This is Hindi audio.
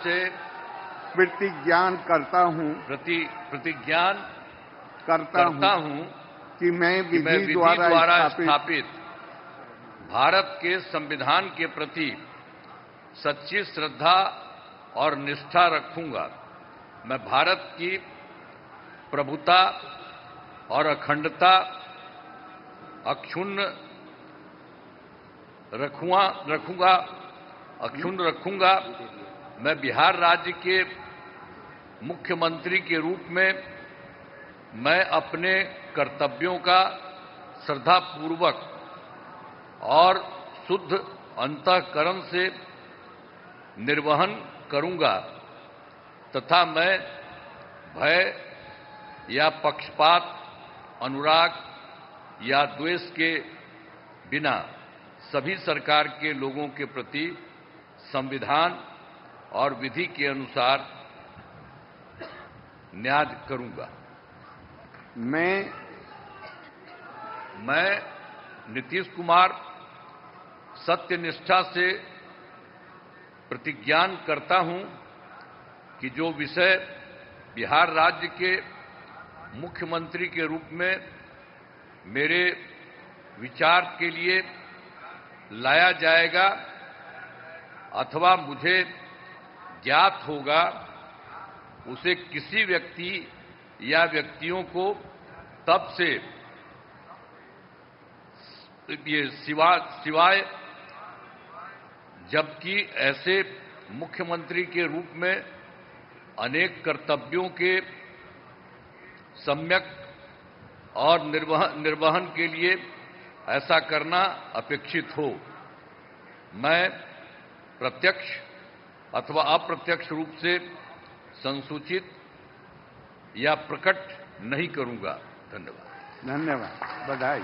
से प्रतिज्ञान करता हूँ करता हूँ कि मैं कि मैं विधि विधि द्वारा स्थापित स्थापित भारत के संविधान के प्रति सच्ची श्रद्धा और निष्ठा रखूंगा। मैं भारत की प्रभुता और अखंडता अक्षुण्ण रखूंगा। मैं बिहार राज्य के मुख्यमंत्री के रूप में मैं अपने कर्तव्यों का श्रद्धापूर्वक और शुद्ध अंतःकरण से निर्वहन करूंगा तथा मैं भय या पक्षपात, अनुराग या द्वेष के बिना सभी सरकार के लोगों के प्रति संविधान और विधि के अनुसार न्याय करूंगा। मैं नीतीश कुमार सत्यनिष्ठा से प्रतिज्ञान करता हूं कि जो विषय बिहार राज्य के मुख्यमंत्री के रूप में मेरे विचार के लिए लाया जाएगा अथवा मुझे ज्ञात होगा, उसे किसी व्यक्ति या व्यक्तियों को तब से सिवाय जबकि ऐसे मुख्यमंत्री के रूप में अनेक कर्तव्यों के सम्यक और निर्वहन के लिए ऐसा करना अपेक्षित हो, मैं प्रत्यक्ष अथवा अप्रत्यक्ष रूप से संसूचित या प्रकट नहीं करूंगा। धन्यवाद। बधाई।